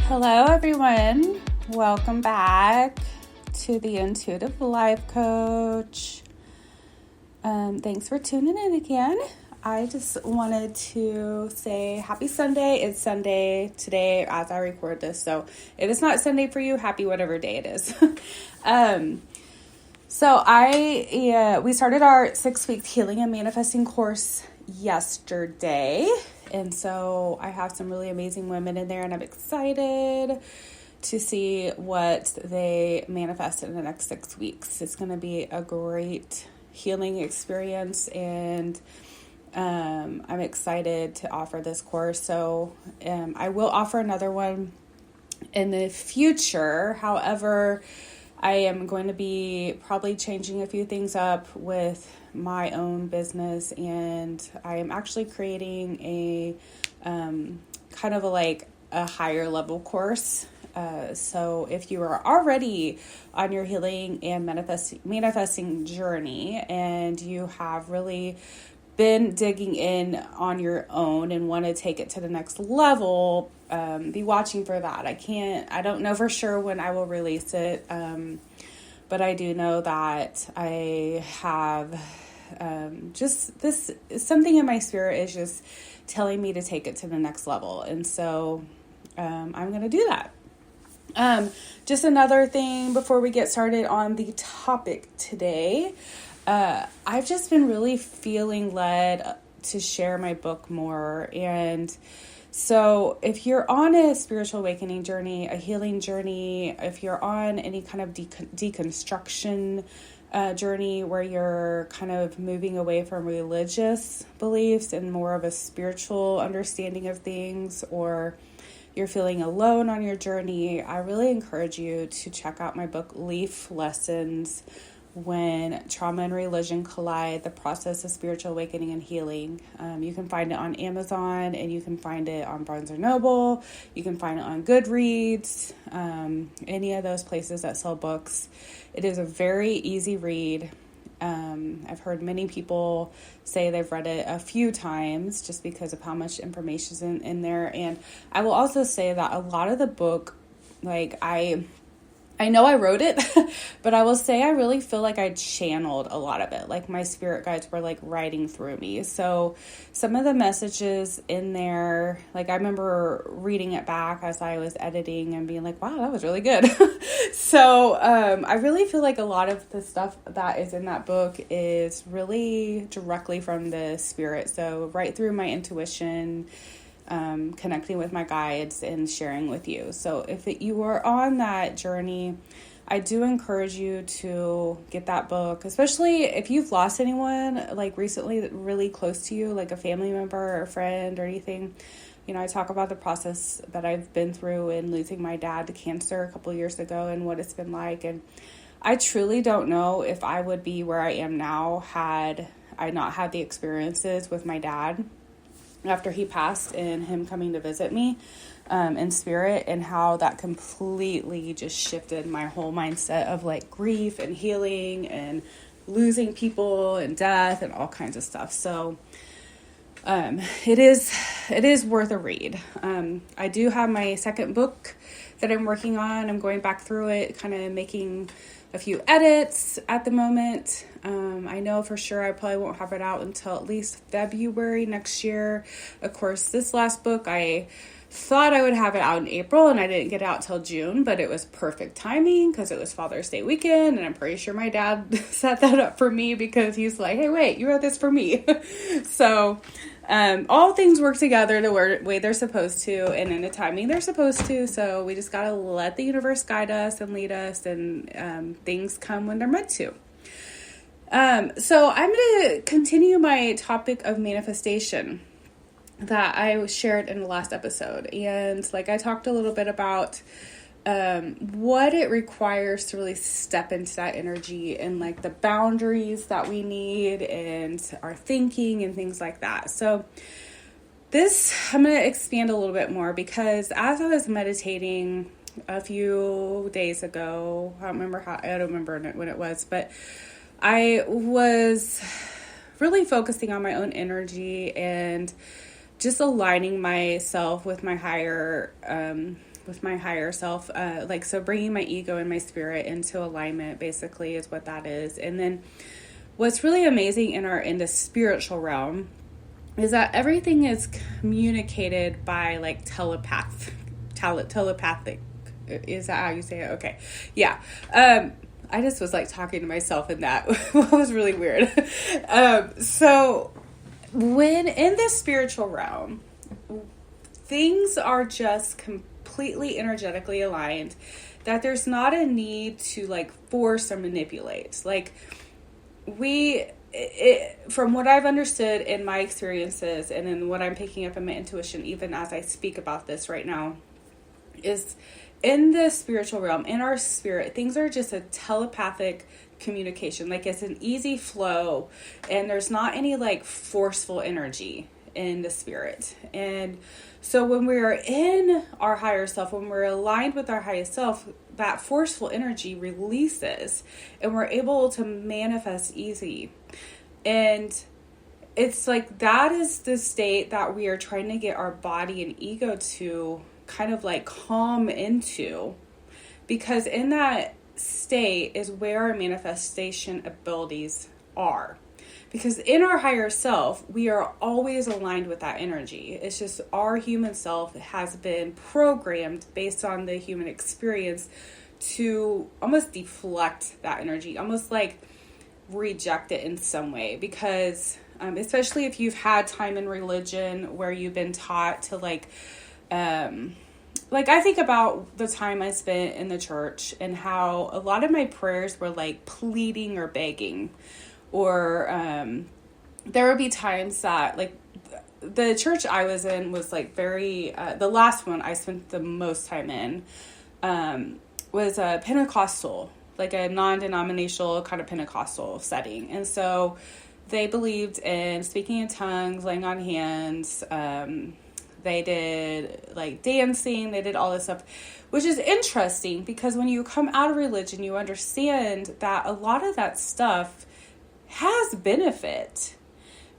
Hello, everyone. Welcome back to the Intuitive Life Coach. Thanks for tuning in again. I just wanted to say happy Sunday. It's Sunday today as I record this. So if it's not Sunday for you, happy whatever day it is. We started our 6-week healing and manifesting course yesterday. And so I have some really amazing women in there, and I'm excited to see what they manifest in the next 6 weeks. It's going to be a great healing experience, and I'm excited to offer this course. So I will offer another one in the future. However, I am going to be probably changing a few things up with my own business, and I am actually creating a kind of a higher level course. So if you are already on your healing and manifesting journey, and you have really been digging in on your own and want to take it to the next level, be watching for that. I don't know for sure when I will release it, but I do know that I have just this, something in my spirit is just telling me to take it to the next level. And so I'm going to do that. Just another thing before we get started on the topic today. I've just been really feeling led to share my book more. And so if you're on a spiritual awakening journey, a healing journey, if you're on any kind of deconstruction journey where you're kind of moving away from religious beliefs and more of a spiritual understanding of things, or you're feeling alone on your journey, I really encourage you to check out my book, Leaf Lessons: When Trauma and Religion Collide, The Process of Spiritual Awakening and Healing. You can find it on Amazon, and you can find it on Barnes & Noble. You can find it on Goodreads, any of those places that sell books. It is a very easy read. I've heard many people say they've read it a few times just because of how much information is in there. And I will also say that a lot of the book, I know I wrote it, but I will say I really feel like I channeled a lot of it. Like my spirit guides were writing through me. So some of the messages in there, I remember reading it back as I was editing and being like, wow, that was really good. So I really feel like a lot of the stuff that is in that book is really directly from the spirit. So right through my intuition, connecting with my guides and sharing with you. So if you are on that journey, I do encourage you to get that book, especially if you've lost anyone recently really close to you, like a family member or a friend or anything. I talk about the process that I've been through in losing my dad to cancer a couple years ago and what it's been like. And I truly don't know if I would be where I am now had I not had the experiences with my dad after he passed, and him coming to visit me in spirit, and how that completely just shifted my whole mindset of grief and healing and losing people and death and all kinds of stuff. So it is worth a read. I do have my second book that I'm working on. I'm going back through it, kind of making a few edits at the moment. I know for sure I probably won't have it out until at least February next year. Of course, this last book, I thought I would have it out in April, and I didn't get it out till June, but it was perfect timing because it was Father's Day weekend, and I'm pretty sure my dad set that up for me because he's like, hey, wait, you wrote this for me. So all things work together the way they're supposed to, and in the timing they're supposed to. So we just got to let the universe guide us and lead us, and things come when they're meant to. So I'm going to continue my topic of manifestation that I shared in the last episode. And I talked a little bit about what it requires to really step into that energy, and the boundaries that we need, and our thinking and things like that. So this, I'm going to expand a little bit more, because as I was meditating a few days ago, I don't remember when it was, but I was really focusing on my own energy and just aligning myself with my higher with my higher self. So bringing my ego and my spirit into alignment basically is what that is. And then what's really amazing in the spiritual realm is that everything is communicated by like telepathic. Is that how you say it? Okay. Yeah. I just was like talking to myself in that. It was really weird. So when in the spiritual realm, things are just completely energetically aligned, that there's not a need to like force or manipulate. Like from what I've understood in my experiences and in what I'm picking up in my intuition, even as I speak about this right now, is in the spiritual realm, in our spirit, things are just a telepathic communication. Like it's an easy flow, and there's not any like forceful energy in the spirit. And so when we're in our higher self, when we're aligned with our highest self, that forceful energy releases and we're able to manifest easy. And it's like that is the state that we are trying to get our body and ego to kind of like calm into, because in that state is where our manifestation abilities are. Because in our higher self, we are always aligned with that energy. It's just our human self has been programmed based on the human experience to almost deflect that energy, almost like reject it in some way. Because especially if you've had time in religion where you've been taught to like I think about the time I spent in the church and how a lot of my prayers were like pleading or begging, or there would be times that like the church I was in was like very, the last one I spent the most time in was a Pentecostal, like a non-denominational kind of Pentecostal setting. And so they believed in speaking in tongues, laying on hands, they did like dancing, they did all this stuff, which is interesting because when you come out of religion, you understand that a lot of that stuff has benefit.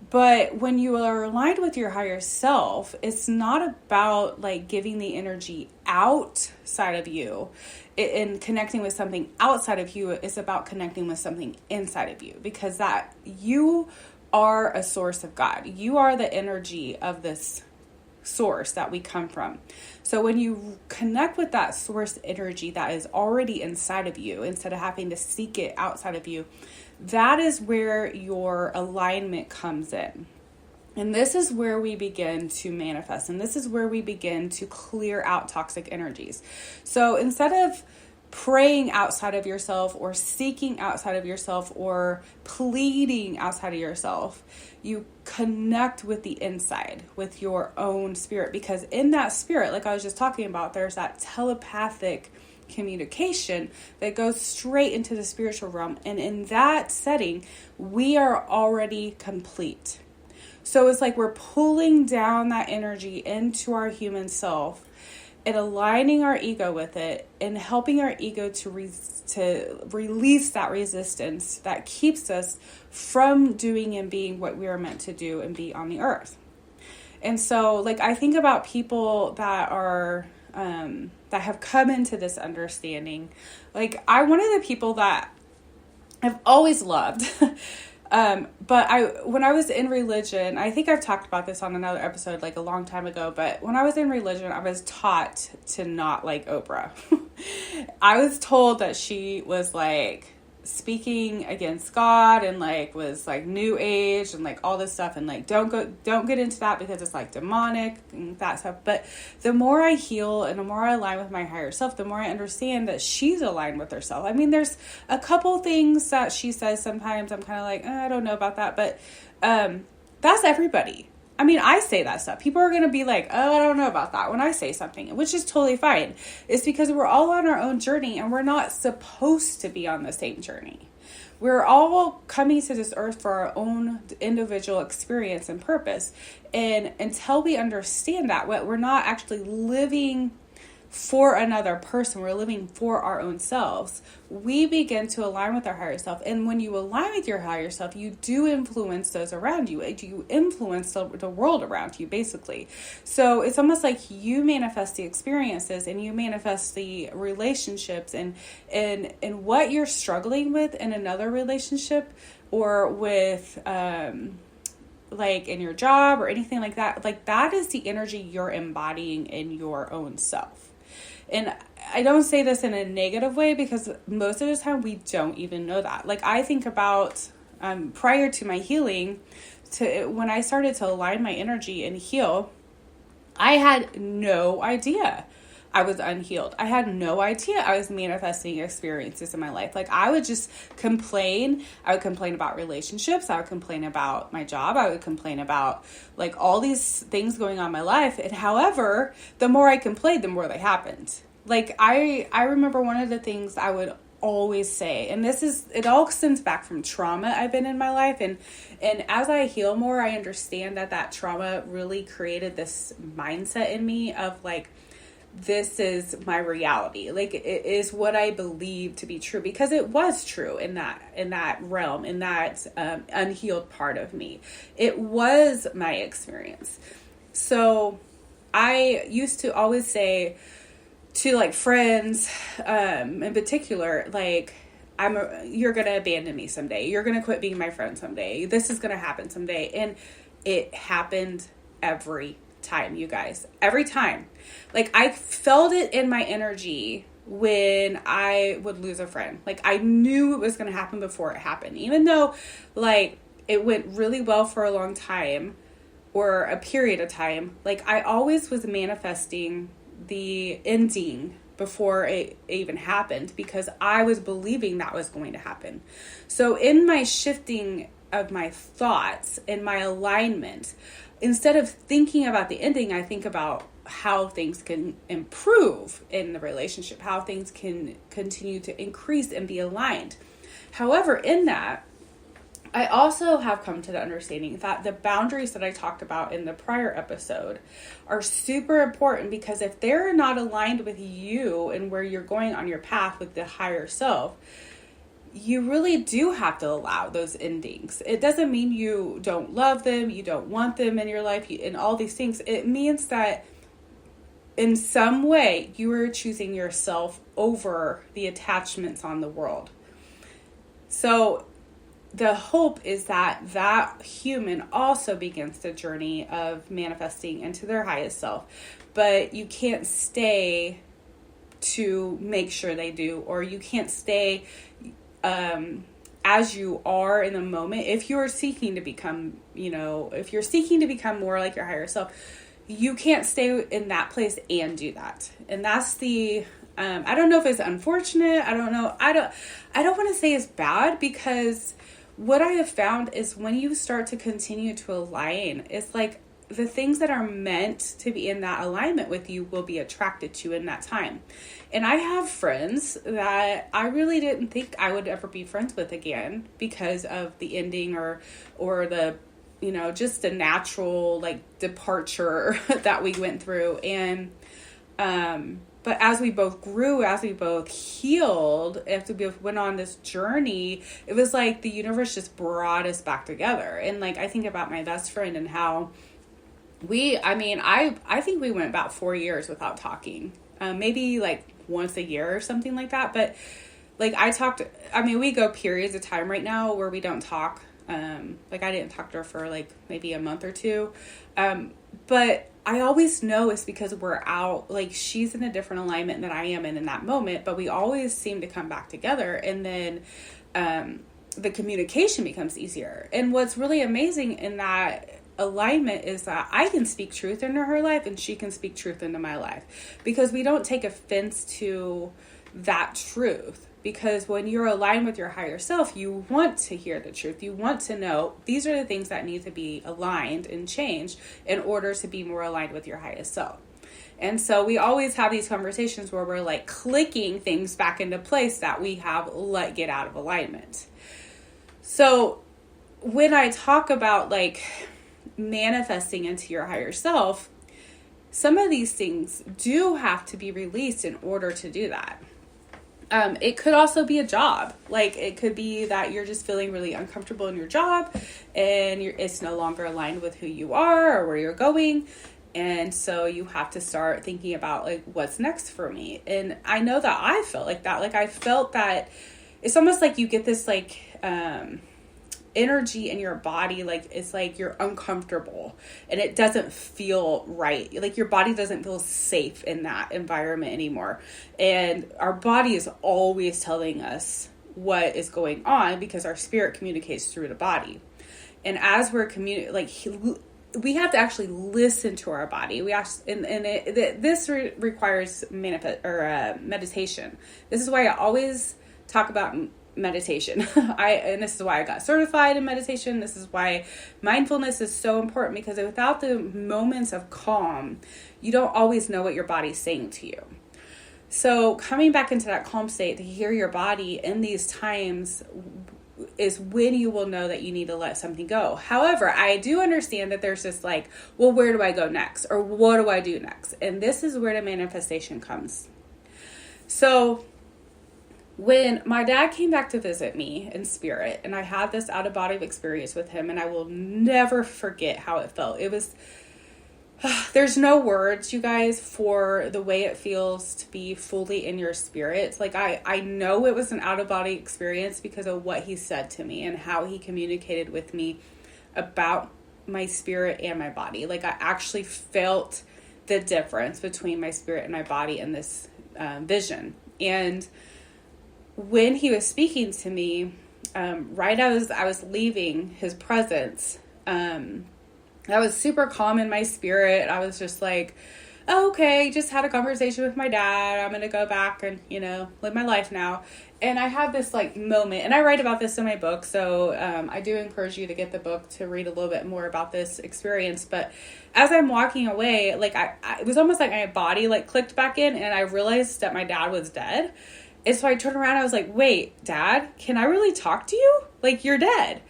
But when you are aligned with your higher self, it's not about like giving the energy outside of you and connecting with something outside of you. It's about connecting with something inside of you, because that you are a source of God. You are the energy of this source that we come from. So when you connect with that source energy that is already inside of you, instead of having to seek it outside of you, that is where your alignment comes in. And this is where we begin to manifest. And this is where we begin to clear out toxic energies. So instead of praying outside of yourself or seeking outside of yourself or pleading outside of yourself, you connect with the inside, with your own spirit. Because in that spirit, like I was just talking about, there's that telepathic communication that goes straight into the spiritual realm. And in that setting, we are already complete. So it's like we're pulling down that energy into our human self and aligning our ego with it and helping our ego to release that resistance that keeps us from doing and being what we are meant to do and be on the earth. And so like I think about people that are that have come into this understanding. Like one of the people that I've always loved but when I was in religion, I think I've talked about this on another episode like a long time ago, but when I was in religion, I was taught to not like Oprah. I was told that she was like speaking against God and like was like new age and like all this stuff, and like don't get into that because it's like demonic and that stuff. But the more I heal and the more I align with my higher self, the more I understand that she's aligned with herself. I mean, there's a couple things that she says sometimes I'm kind of like, I don't know about that, but that's everybody. I mean, I say that stuff. People are going to be like, oh, I don't know about that when I say something, which is totally fine. It's because we're all on our own journey and we're not supposed to be on the same journey. We're all coming to this earth for our own individual experience and purpose. And until we understand that, we're not actually living for another person. We're living for our own selves. We begin to align with our higher self. And when you align with your higher self, you do influence those around you. You influence the world around you, basically. So it's almost like you manifest the experiences and you manifest the relationships, and what you're struggling with in another relationship, or with, like in your job or anything like that is the energy you're embodying in your own self. And I don't say this in a negative way, because most of the time we don't even know that. Like, I think about, prior to my healing, when I started to align my energy and heal, I had no idea I was unhealed. I had no idea I was manifesting experiences in my life. Like, I would just complain. I would complain about relationships. I would complain about my job. I would complain about like all these things going on in my life. And however, the more I complained, the more they happened. Like, I remember one of the things I would always say, and it all stems back from trauma I've been in my life. And as I heal more, I understand that trauma really created this mindset in me of like, this is my reality. Like, it is what I believe to be true, because it was true in that realm, in that unhealed part of me. It was my experience. So I used to always say to like friends, in particular, like, you're going to abandon me someday. You're going to quit being my friend someday. This is going to happen someday. And it happened every time, you guys. Every time. Like, I felt it in my energy when I would lose a friend. Like, I knew it was going to happen before it happened. Even though, like, it went really well for a long time, or a period of time, like, I always was manifesting the ending before it even happened, because I was believing that was going to happen. So in my shifting of my thoughts and my alignment, instead of thinking about the ending, I think about how things can improve in the relationship, how things can continue to increase and be aligned. However, in that, I also have come to the understanding that the boundaries that I talked about in the prior episode are super important, because if they're not aligned with you and where you're going on your path with the higher self, you really do have to allow those endings. It doesn't mean you don't love them, you don't want them in your life, and all these things. It means that in some way you are choosing yourself over the attachments on the world. So the hope is that human also begins the journey of manifesting into their highest self, but you can't stay to make sure they do, or you can't stay as you are in the moment. If you're seeking to become, if you're seeking to become more like your higher self, you can't stay in that place and do that. And that's the, I don't know if it's unfortunate. I don't know. I don't want to say it's bad, because what I have found is when you start to continue to align, it's like the things that are meant to be in that alignment with you will be attracted to in that time. And I have friends that I really didn't think I would ever be friends with again because of the ending or the, just the natural like departure that we went through. And, but as we both grew, as we both healed, as we both went on this journey, it was like the universe just brought us back together. And like, I think about my best friend and how I think we went about 4 years without talking, maybe like once a year or something like that. But like we go periods of time right now where we don't talk. Like I didn't talk to her for like maybe a month or two. But I always know it's because we're out, like she's in a different alignment than I am in that moment, but we always seem to come back together. And then, the communication becomes easier. And what's really amazing in that alignment is that I can speak truth into her life and she can speak truth into my life, because we don't take offense to that truth. Because when you're aligned with your higher self, you want to hear the truth. You want to know these are the things that need to be aligned and changed in order to be more aligned with your highest self. And so we always have these conversations where we're like clicking things back into place that we have let get out of alignment. So when I talk about like manifesting into your higher self, some of these things do have to be released in order to do that. It could also be a job. Like, it could be that you're just feeling really uncomfortable in your job and it's no longer aligned with who you are or where you're going. And so you have to start thinking about, like, what's next for me? And I know that I felt like that. Like, I felt that it's almost like you get this, like, energy in your body, like it's like you're uncomfortable and it doesn't feel right. Like, your body doesn't feel safe in that environment anymore. And our body is always telling us what is going on because our spirit communicates through the body. And as we're we have to actually listen to our body. This requires meditation. This is why I always talk about meditation. And this is why I got certified in meditation. This is why mindfulness is so important, because without the moments of calm, you don't always know what your body's saying to you. So coming back into that calm state to hear your body in these times is when you will know that you need to let something go. However, I do understand that there's this like, well, where do I go next? Or what do I do next? And this is where the manifestation comes. So when my dad came back to visit me in spirit, and I had this out of body experience with him, and I will never forget how it felt. It was, there's no words, you guys, for the way it feels to be fully in your spirit. Like, I know it was an out of body experience because of what he said to me and how he communicated with me about my spirit and my body. Like, I actually felt the difference between my spirit and my body in this vision. And when he was speaking to me, right as I was leaving his presence, I was super calm in my spirit. I was just like, oh, okay, just had a conversation with my dad. I'm going to go back and, live my life now. And I had this like moment, and I write about this in my book. So I do encourage you to get the book to read a little bit more about this experience. But as I'm walking away, like it was almost like my body like clicked back in, and I realized that my dad was dead. And so I turned around and I was like, wait, Dad, can I really talk to you? Like, you're dead.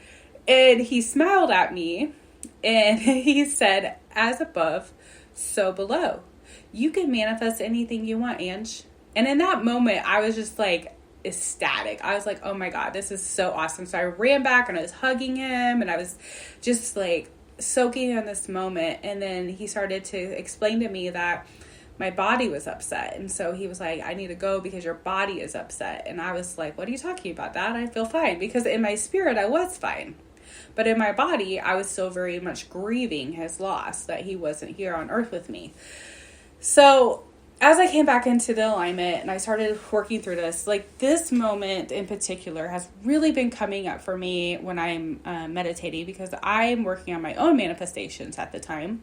And he smiled at me and he said, as above, so below. You can manifest anything you want, Ange. And in that moment, I was just like ecstatic. I was like, oh my God, this is so awesome. So I ran back and I was hugging him, and I was just like soaking in this moment. And then he started to explain to me that my body was upset. And so he was like, I need to go because your body is upset. And I was like, what are you talking about, Dad? I feel fine. Because in my spirit, I was fine. But in my body, I was still very much grieving his loss, that he wasn't here on earth with me. So as I came back into the alignment and I started working through this, like this moment in particular has really been coming up for me when I'm meditating, because I'm working on my own manifestations at the time.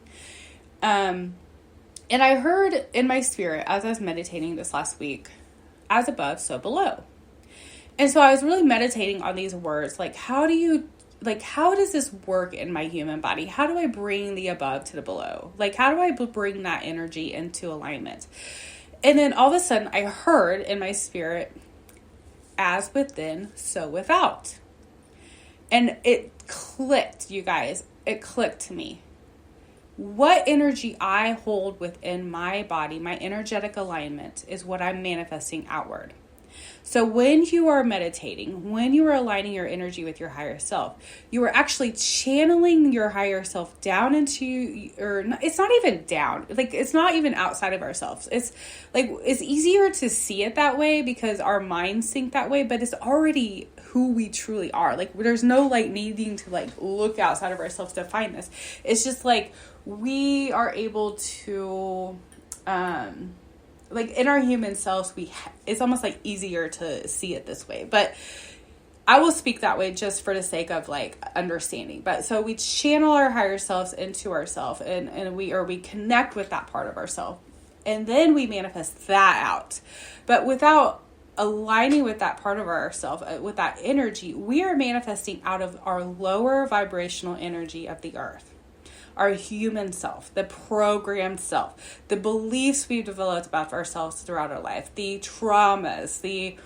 And I heard in my spirit, as I was meditating this last week, as above, so below. And so I was really meditating on these words. Like, how does this work in my human body? How do I bring the above to the below? Like, how do I bring that energy into alignment? And then all of a sudden I heard in my spirit, as within, so without. And it clicked, you guys. It clicked to me. What energy I hold within my body, my energetic alignment, is what I'm manifesting outward. So when you are meditating, when you are aligning your energy with your higher self, you are actually channeling your higher self down into, or it's not even down, like it's not even outside of ourselves. It's like, it's easier to see it that way because our minds think that way, but it's already who we truly are. Like, there's no like needing to like look outside of ourselves to find this. It's just like we are able to, like in our human selves, it's almost like easier to see it this way. But I will speak that way just for the sake of like understanding. But so we channel our higher selves into ourselves, and we connect with that part of ourselves, and then we manifest that out. But without aligning with that part of ourselves, with that energy, we are manifesting out of our lower vibrational energy of the earth. Our human self, the programmed self, the beliefs we've developed about ourselves throughout our life, the traumas, the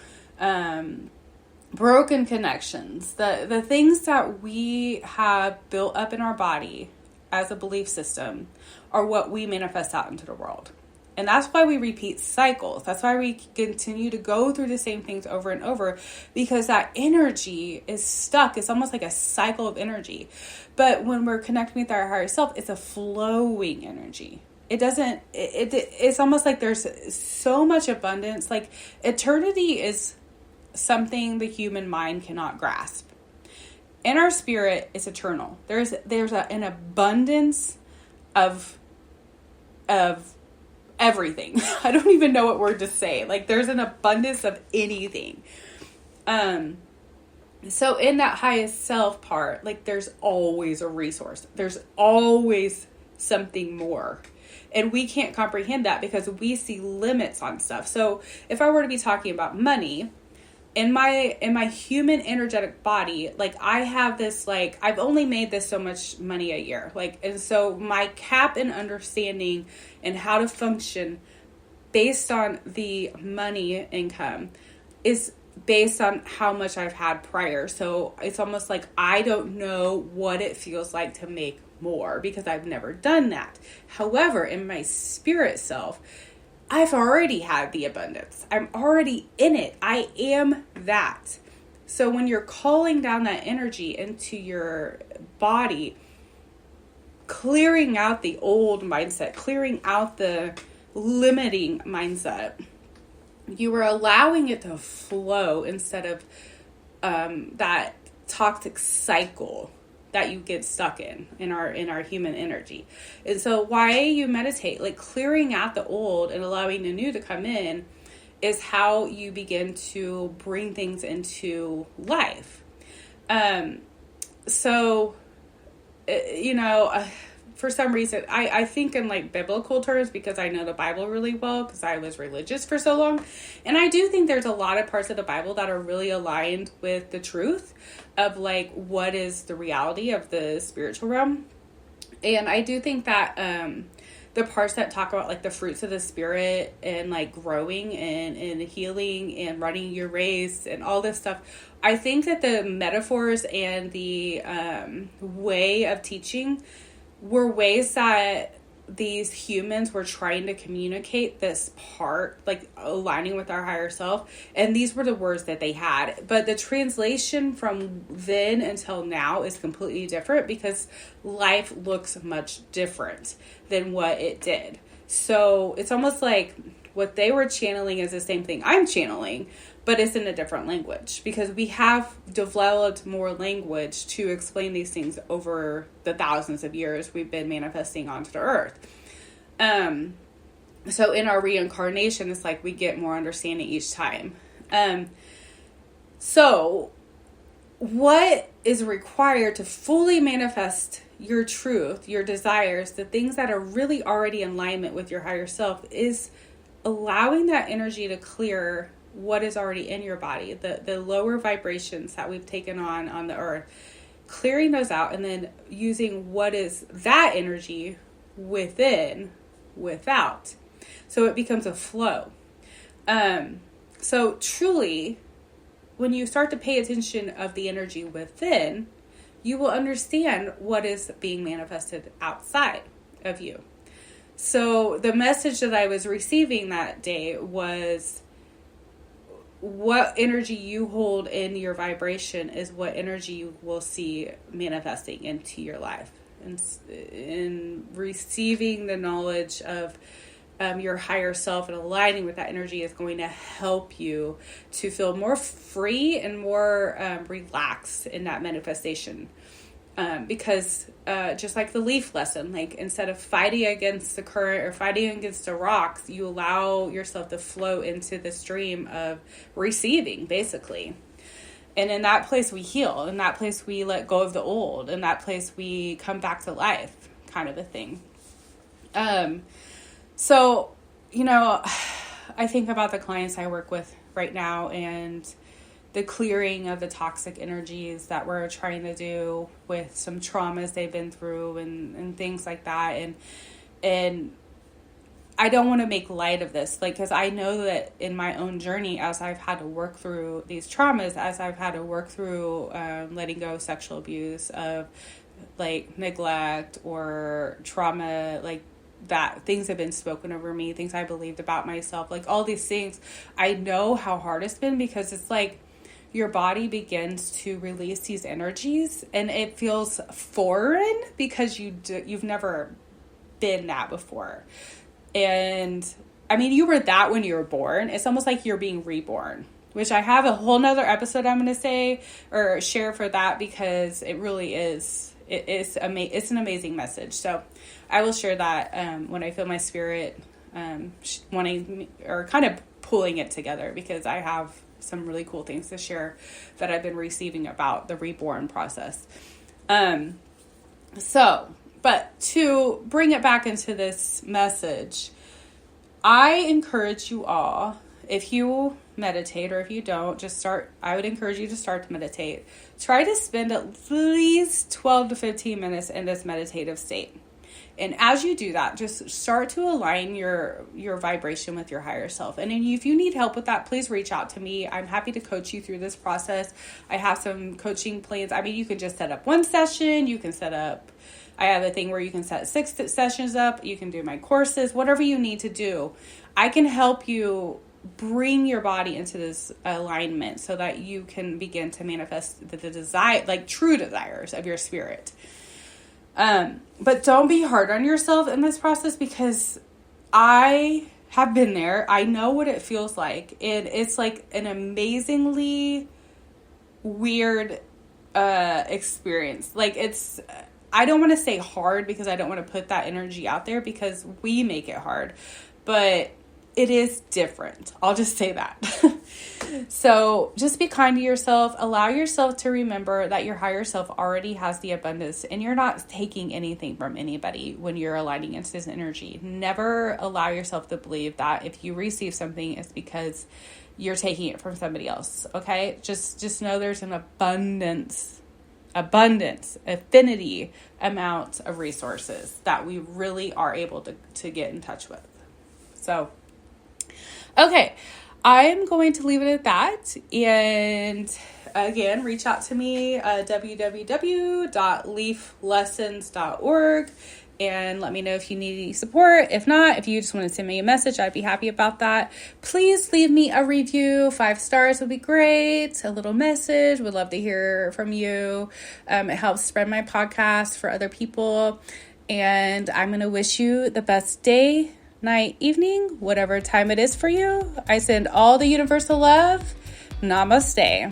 broken connections, the things that we have built up in our body as a belief system are what we manifest out into the world. And that's why we repeat cycles. That's why we continue to go through the same things over and over, because that energy is stuck. It's almost like a cycle of energy. But when we're connecting with our higher self, it's a flowing energy. It's almost like there's so much abundance. Like eternity is something the human mind cannot grasp. In our spirit, it's eternal. There's an abundance of everything. I don't even know what word to say. Like there's an abundance of anything. So in that highest self part, like there's always a resource. There's always something more. And we can't comprehend that because we see limits on stuff. So if I were to be talking about money, in my human energetic body, like I have this, like I've only made this so much money a year. Like, and so my cap and understanding and how to function based on the money income is based on how much I've had prior. So it's almost like I don't know what it feels like to make more because I've never done that. However, in my spirit self, I've already had the abundance. I'm already in it. I am that. So when you're calling down that energy into your body, clearing out the old mindset, clearing out the limiting mindset, you are allowing it to flow instead of that toxic cycle that you get stuck in our human energy. And so why you meditate, like clearing out the old and allowing the new to come in, is how you begin to bring things into life. So, you know, for some reason, I think in like biblical terms because I know the Bible really well because I was religious for so long. And I do think there's a lot of parts of the Bible that are really aligned with the truth of like what is the reality of the spiritual realm. And I do think that the parts that talk about like the fruits of the spirit and like growing and healing and running your race and all this stuff, I think that the metaphors and the way of teaching were ways that these humans were trying to communicate this part, like aligning with our higher self. And these were the words that they had. But the translation from then until now is completely different because life looks much different than what it did. So it's almost like what they were channeling is the same thing I'm channeling, but it's in a different language because we have developed more language to explain these things over the thousands of years we've been manifesting onto the earth. So in our reincarnation, it's like we get more understanding each time. So what is required to fully manifest your truth, your desires, the things that are really already in alignment with your higher self is allowing that energy to clear what is already in your body, the lower vibrations that we've taken on the earth, clearing those out and then using what is that energy without. So it becomes a flow. So truly, when you start to pay attention of the energy within, you will understand what is being manifested outside of you. So the message that I was receiving that day was what energy you hold in your vibration is what energy you will see manifesting into your life. And in receiving the knowledge of your higher self and aligning with that energy is going to help you to feel more free and more relaxed in that manifestation. Because just like the leaf lesson, like instead of fighting against the current or fighting against the rocks, you allow yourself to flow into the stream of receiving, basically. And in that place we heal. In that place we let go of the old. In that place we come back to life, kind of a thing. So, you know, I think about the clients I work with right now and the clearing of the toxic energies that we're trying to do with some traumas they've been through and things like that. And I don't want to make light of this, like, because I know that in my own journey, as I've had to work through these traumas, as I've had to work through letting go of sexual abuse, of like neglect or trauma, like that things have been spoken over me, things I believed about myself, like all these things. I know how hard it's been because it's like your body begins to release these energies and it feels foreign because you've never been that before. And I mean, you were that when you were born. It's almost like you're being reborn, which I have a whole nother episode I'm going to say or share for that, because it really is, it's an amazing message. So I will share that when I feel my spirit wanting or kind of pulling it together, because I have some really cool things to share that I've been receiving about the reborn process. But to bring it back into this message, I encourage you all, if you meditate or if you don't, I would encourage you to start to meditate. Try to spend at least 12 to 15 minutes in this meditative state. And as you do that, just start to align your vibration with your higher self. And if you need help with that, please reach out to me. I'm happy to coach you through this process. I have some coaching plans. I mean, you can just set up one session. I have a thing where you can set 6 sessions up. You can do my courses, whatever you need to do. I can help you bring your body into this alignment so that you can begin to manifest the desire, like true desires of your spirit. But don't be hard on yourself in this process, because I have been there. I know what it feels like. And it's like an amazingly weird, experience. Like I don't want to say hard, because I don't want to put that energy out there, because we make it hard, but it is different. I'll just say that. So just be kind to yourself. Allow yourself to remember that your higher self already has the abundance, and you're not taking anything from anybody when you're aligning into this energy. Never allow yourself to believe that if you receive something, it's because you're taking it from somebody else. Okay? Just know there's an abundance, affinity amount of resources that we really are able to get in touch with. So, okay, I'm going to leave it at that. And again, reach out to me, www.leaflessons.org, and let me know if you need any support. If not, if you just want to send me a message, I'd be happy about that. Please leave me a review. 5 stars would be great. A little message. Would love to hear from you. It helps spread my podcast for other people. And I'm going to wish you the best day, night, evening, whatever time it is for you. I send all the universal love. Namaste.